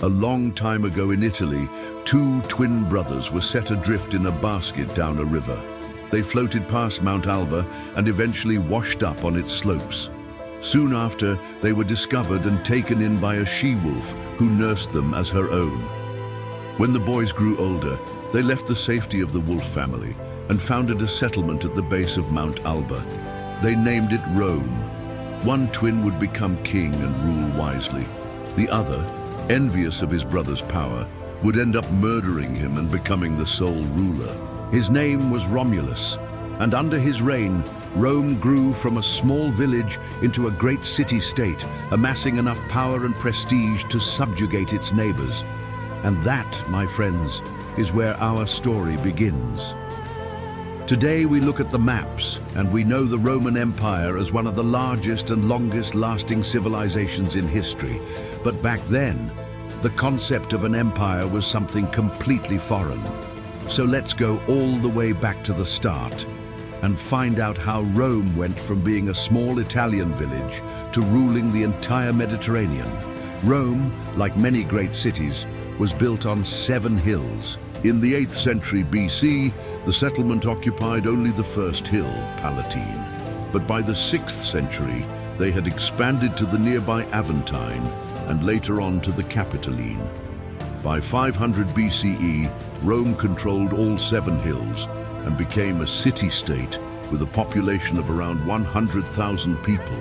A long time ago in Italy, two twin brothers were set adrift in a basket down a river. They floated past Mount Alba and eventually washed up on its slopes. Soon after, they were discovered and taken in by a she-wolf who nursed them as her own. When the boys grew older, they left the safety of the wolf family and founded a settlement at the base of Mount Alba. They named it Rome. One twin would become king and rule wisely. The other, envious of his brother's power, would end up murdering him and becoming the sole ruler. His name was Romulus, and under his reign, Rome grew from a small village into a great city-state, amassing enough power and prestige to subjugate its neighbors. And that, my friends, is where our story begins. Today we look at the maps, and we know the Roman Empire as one of the largest and longest-lasting civilizations in history. But back then, the concept of an empire was something completely foreign. So let's go all the way back to the start and find out how Rome went from being a small Italian village to ruling the entire Mediterranean. Rome, like many great cities, was built on 7 hills. In the 8th century BC, the settlement occupied only the first hill, Palatine. But by the 6th century, they had expanded to the nearby Aventine and later on to the Capitoline. By 500 BCE, Rome controlled all 7 hills and became a city-state with a population of around 100,000 people.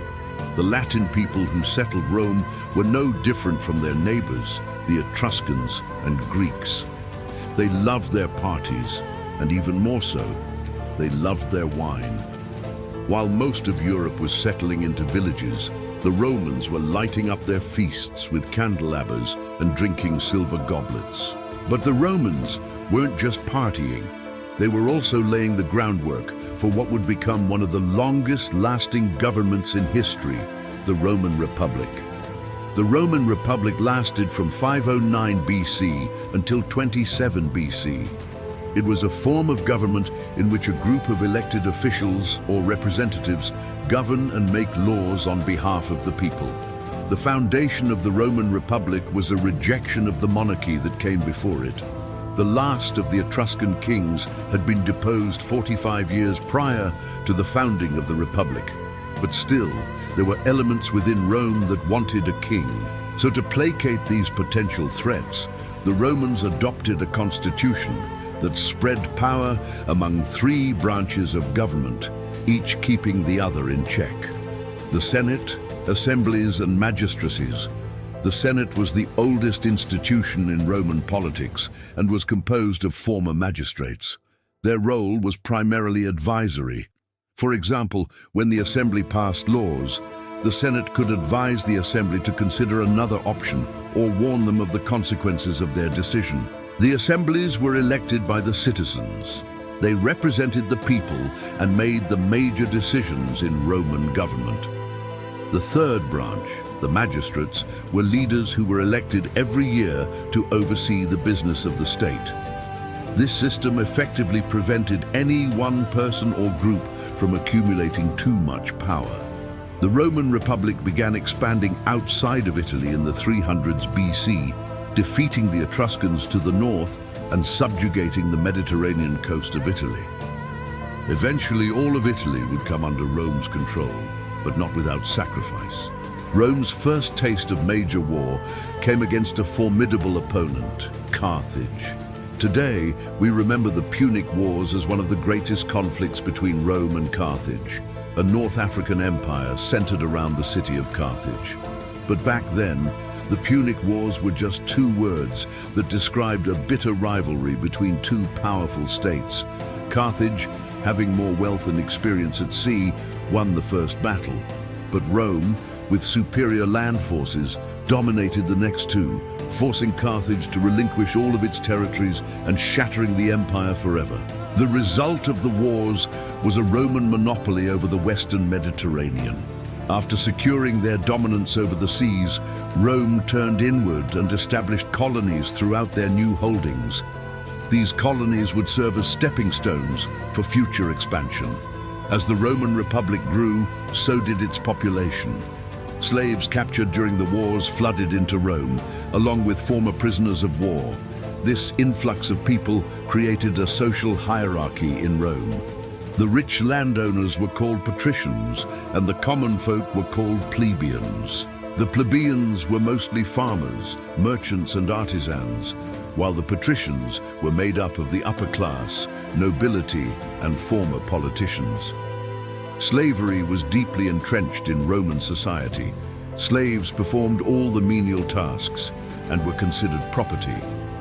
The Latin people who settled Rome were no different from their neighbors, the Etruscans and Greeks. They loved their parties, and even more so, they loved their wine. While most of Europe was settling into villages, the Romans were lighting up their feasts with candelabras and drinking silver goblets. But the Romans weren't just partying. They were also laying the groundwork for what would become one of the longest-lasting governments in history, the Roman Republic. The Roman Republic lasted from 509 BC until 27 BC. It was a form of government in which a group of elected officials or representatives govern and make laws on behalf of the people. The foundation of the Roman Republic was a rejection of the monarchy that came before it. The last of the Etruscan kings had been deposed 45 years prior to the founding of the Republic. But still, there were elements within Rome that wanted a king. So to placate these potential threats, the Romans adopted a constitution that spread power among 3 branches of government, each keeping the other in check. The Senate, assemblies and magistracies. The Senate was the oldest institution in Roman politics and was composed of former magistrates. Their role was primarily advisory. For example, when the assembly passed laws, the Senate could advise the assembly to consider another option or warn them of the consequences of their decision. The assemblies were elected by the citizens. They represented the people and made the major decisions in Roman government. The third branch, the magistrates, were leaders who were elected every year to oversee the business of the state. This system effectively prevented any one person or group from accumulating too much power. The Roman Republic began expanding outside of Italy in the 300s BC, defeating the Etruscans to the north and subjugating the Mediterranean coast of Italy. Eventually, all of Italy would come under Rome's control, but not without sacrifice. Rome's first taste of major war came against a formidable opponent, Carthage. Today, we remember the Punic Wars as one of the greatest conflicts between Rome and Carthage, a North African empire centered around the city of Carthage. But back then, the Punic Wars were just 2 words that described a bitter rivalry between 2 powerful states. Carthage, having more wealth and experience at sea, won the first battle. But Rome, with superior land forces, dominated the next 2, forcing Carthage to relinquish all of its territories and shattering the empire forever. The result of the wars was a Roman monopoly over the Western Mediterranean. After securing their dominance over the seas, Rome turned inward and established colonies throughout their new holdings. These colonies would serve as stepping stones for future expansion. As the Roman Republic grew, so did its population. Slaves captured during the wars flooded into Rome, along with former prisoners of war. This influx of people created a social hierarchy in Rome. The rich landowners were called patricians, and the common folk were called plebeians. The plebeians were mostly farmers, merchants and artisans, while the patricians were made up of the upper class, nobility and former politicians. Slavery was deeply entrenched in Roman society. Slaves performed all the menial tasks and were considered property.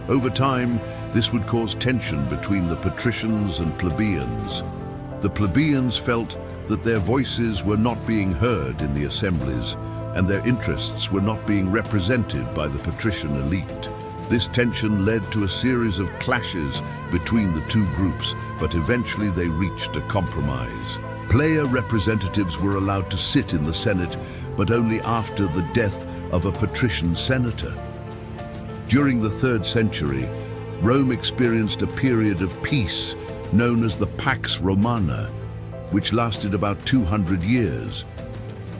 Over time, this would cause tension between the patricians and plebeians. The plebeians felt that their voices were not being heard in the assemblies, and their interests were not being represented by the patrician elite. This tension led to a series of clashes between the two groups, but eventually they reached a compromise. Player representatives were allowed to sit in the Senate, but only after the death of a patrician senator. During the 3rd century, Rome experienced a period of peace known as the Pax Romana, which lasted about 200 years.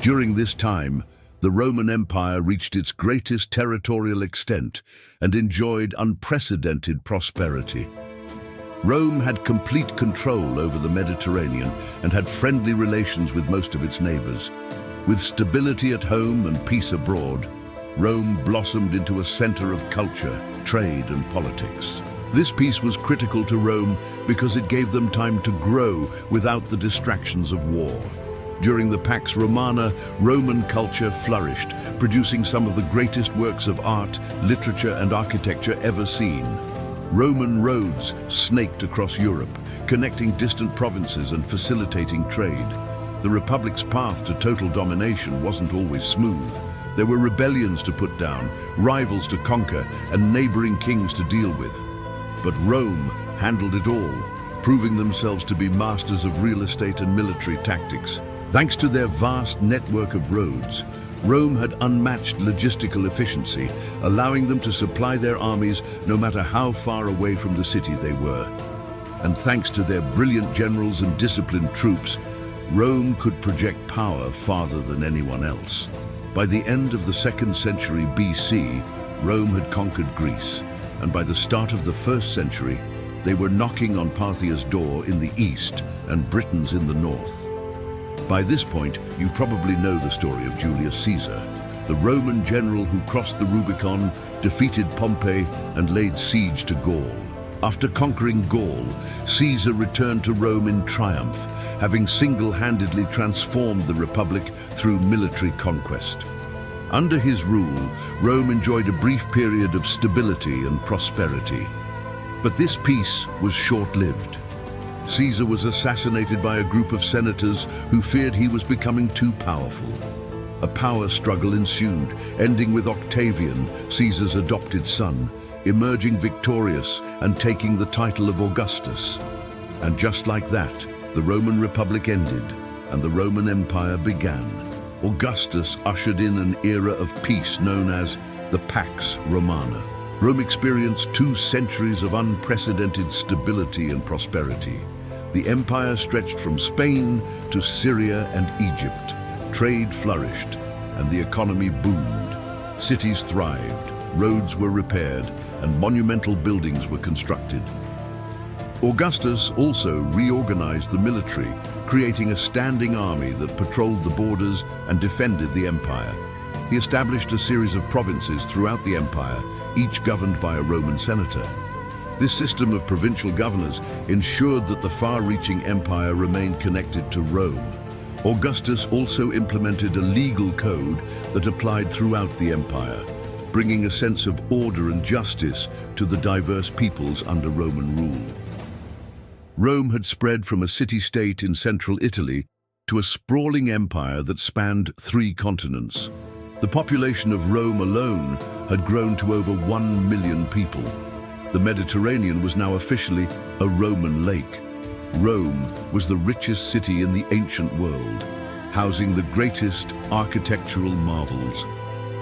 During this time, the Roman Empire reached its greatest territorial extent and enjoyed unprecedented prosperity. Rome had complete control over the Mediterranean and had friendly relations with most of its neighbors. With stability at home and peace abroad, Rome blossomed into a center of culture, trade, and politics. This peace was critical to Rome because it gave them time to grow without the distractions of war. During the Pax Romana, Roman culture flourished, producing some of the greatest works of art, literature, and architecture ever seen. Roman roads snaked across Europe, connecting distant provinces and facilitating trade. The Republic's path to total domination wasn't always smooth. There were rebellions to put down, rivals to conquer, and neighboring kings to deal with. But Rome handled it all, proving themselves to be masters of real estate and military tactics. Thanks to their vast network of roads, Rome had unmatched logistical efficiency, allowing them to supply their armies no matter how far away from the city they were. And thanks to their brilliant generals and disciplined troops, Rome could project power farther than anyone else. By the end of the 2nd century BC, Rome had conquered Greece, and by the start of the 1st century, they were knocking on Parthia's door in the east and Britain's in the north. By this point, you probably know the story of Julius Caesar, the Roman general who crossed the Rubicon, defeated Pompey, and laid siege to Gaul. After conquering Gaul, Caesar returned to Rome in triumph, having single-handedly transformed the Republic through military conquest. Under his rule, Rome enjoyed a brief period of stability and prosperity. But this peace was short-lived. Caesar was assassinated by a group of senators who feared he was becoming too powerful. A power struggle ensued, ending with Octavian, Caesar's adopted son, emerging victorious and taking the title of Augustus. And just like that, the Roman Republic ended and the Roman Empire began. Augustus ushered in an era of peace known as the Pax Romana. Rome experienced 2 centuries of unprecedented stability and prosperity. The empire stretched from Spain to Syria and Egypt. Trade flourished, and the economy boomed. Cities thrived, roads were repaired, and monumental buildings were constructed. Augustus also reorganized the military, creating a standing army that patrolled the borders and defended the empire. He established a series of provinces throughout the empire, each governed by a Roman senator. This system of provincial governors ensured that the far-reaching empire remained connected to Rome. Augustus also implemented a legal code that applied throughout the empire, bringing a sense of order and justice to the diverse peoples under Roman rule. Rome had spread from a city-state in central Italy to a sprawling empire that spanned 3 continents. The population of Rome alone had grown to over 1 million people. The Mediterranean was now officially a Roman lake. Rome was the richest city in the ancient world, housing the greatest architectural marvels.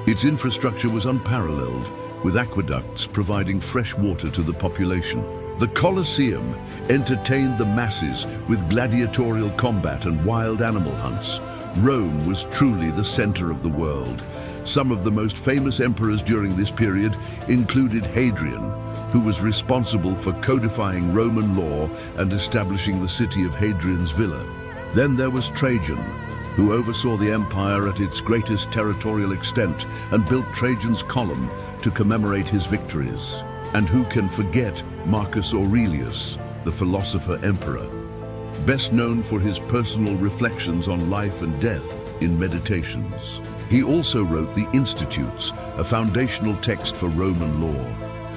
Its infrastructure was unparalleled, with aqueducts providing fresh water to the population. The Colosseum entertained the masses with gladiatorial combat and wild animal hunts, Rome was truly the center of the world. Some of the most famous emperors during this period included Hadrian, who was responsible for codifying Roman law and establishing the city of Hadrian's Villa. Then there was Trajan, who oversaw the empire at its greatest territorial extent and built Trajan's Column to commemorate his victories. And who can forget Marcus Aurelius, the philosopher emperor, best known for his personal reflections on life and death in Meditations. He also wrote the Institutes, a foundational text for Roman law.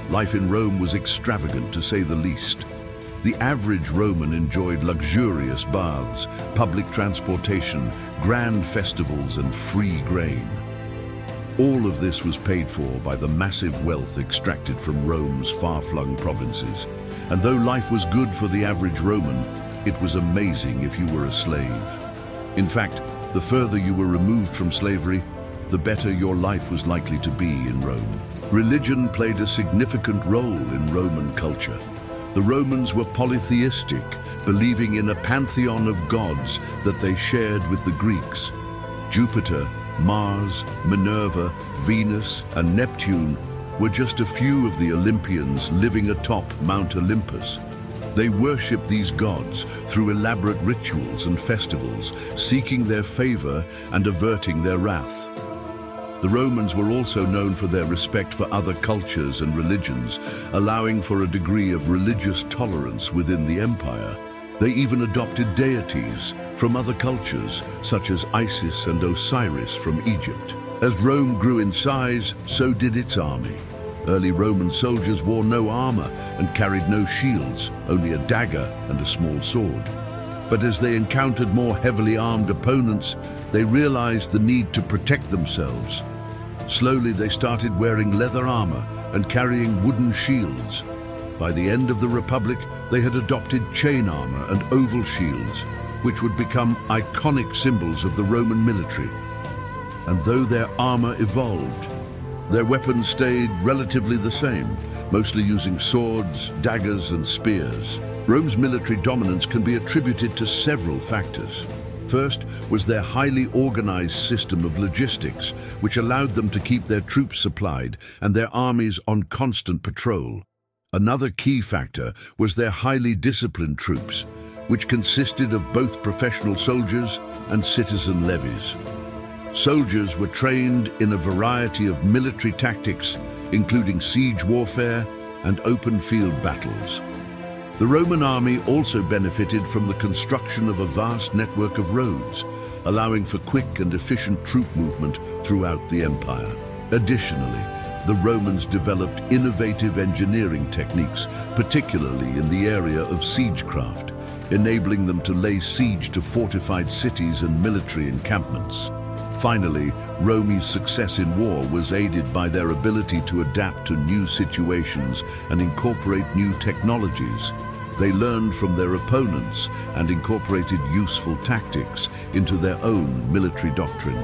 Life in Rome was extravagant, to say the least. The average Roman enjoyed luxurious baths, public transportation, grand festivals, and free grain. All of this was paid for by the massive wealth extracted from Rome's far-flung provinces. And though life was good for the average Roman, it was amazing if you were a slave. In fact, the further you were removed from slavery, the better your life was likely to be in Rome. Religion played a significant role in Roman culture. The Romans were polytheistic, believing in a pantheon of gods that they shared with the Greeks. Jupiter, Mars, Minerva, Venus, and Neptune were just a few of the Olympians living atop Mount Olympus. They worshipped these gods through elaborate rituals and festivals, seeking their favor and averting their wrath. The Romans were also known for their respect for other cultures and religions, allowing for a degree of religious tolerance within the empire. They even adopted deities from other cultures, such as Isis and Osiris from Egypt. As Rome grew in size, so did its army. Early Roman soldiers wore no armor and carried no shields, only a dagger and a small sword. But as they encountered more heavily armed opponents, they realized the need to protect themselves. Slowly they started wearing leather armor and carrying wooden shields. By the end of the Republic, they had adopted chain armor and oval shields, which would become iconic symbols of the Roman military. And though their armor evolved, their weapons stayed relatively the same, mostly using swords, daggers, and spears. Rome's military dominance can be attributed to several factors. First was their highly organized system of logistics, which allowed them to keep their troops supplied and their armies on constant patrol. Another key factor was their highly disciplined troops, which consisted of both professional soldiers and citizen levies. Soldiers were trained in a variety of military tactics, including siege warfare and open field battles. The Roman army also benefited from the construction of a vast network of roads, allowing for quick and efficient troop movement throughout the empire. Additionally, the Romans developed innovative engineering techniques, particularly in the area of siegecraft, enabling them to lay siege to fortified cities and military encampments. Finally, Rome's success in war was aided by their ability to adapt to new situations and incorporate new technologies. They learned from their opponents and incorporated useful tactics into their own military doctrine.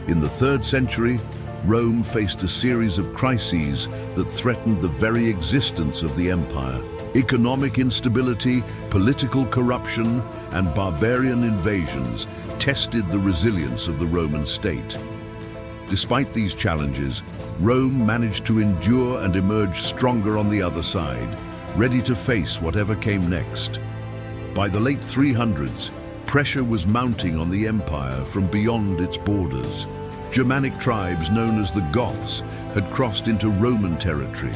In the 3rd century, Rome faced a series of crises that threatened the very existence of the empire. Economic instability, political corruption, and barbarian invasions tested the resilience of the Roman state. Despite these challenges, Rome managed to endure and emerge stronger on the other side, ready to face whatever came next. By the late 300s, pressure was mounting on the empire from beyond its borders. Germanic tribes known as the Goths had crossed into Roman territory,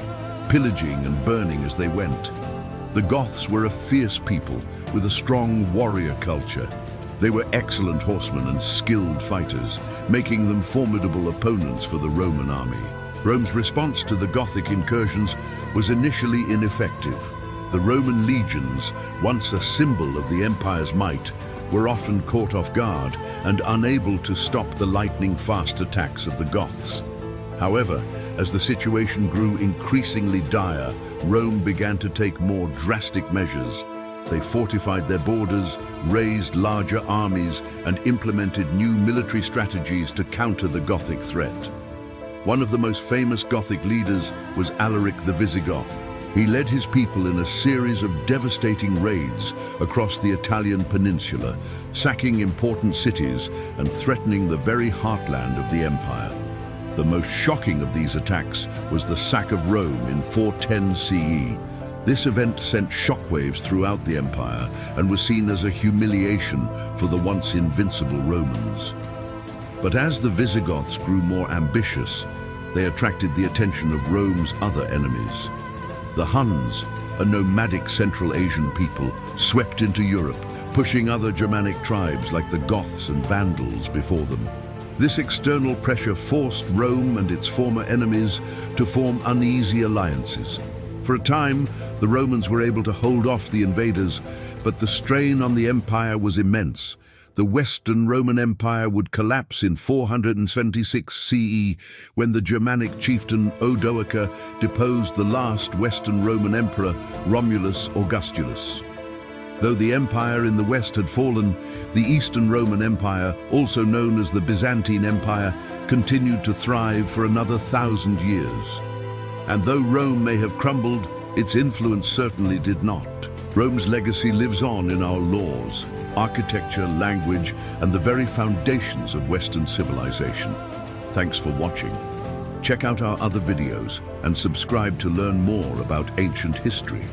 pillaging and burning as they went. The Goths were a fierce people with a strong warrior culture. They were excellent horsemen and skilled fighters, making them formidable opponents for the Roman army. Rome's response to the Gothic incursions was initially ineffective. The Roman legions, once a symbol of the empire's might, were often caught off guard and unable to stop the lightning-fast attacks of the Goths. However, as the situation grew increasingly dire, Rome began to take more drastic measures. They fortified their borders, raised larger armies, and implemented new military strategies to counter the Gothic threat. One of the most famous Gothic leaders was Alaric the Visigoth. He led his people in a series of devastating raids across the Italian peninsula, sacking important cities and threatening the very heartland of the empire. The most shocking of these attacks was the sack of Rome in 410 CE. This event sent shockwaves throughout the empire and was seen as a humiliation for the once invincible Romans. But as the Visigoths grew more ambitious, they attracted the attention of Rome's other enemies. The Huns, a nomadic Central Asian people, swept into Europe, pushing other Germanic tribes like the Goths and Vandals before them. This external pressure forced Rome and its former enemies to form uneasy alliances. For a time, the Romans were able to hold off the invaders, but the strain on the empire was immense. The Western Roman Empire would collapse in 476 CE when the Germanic chieftain Odoacer deposed the last Western Roman emperor, Romulus Augustulus. Though the empire in the west had fallen, the Eastern Roman Empire, also known as the Byzantine Empire, continued to thrive for another 1,000 years. And though Rome may have crumbled, its influence certainly did not. Rome's legacy lives on in our laws, architecture, language, and the very foundations of Western civilization. Thanks for watching. Check out our other videos and subscribe to learn more about ancient history.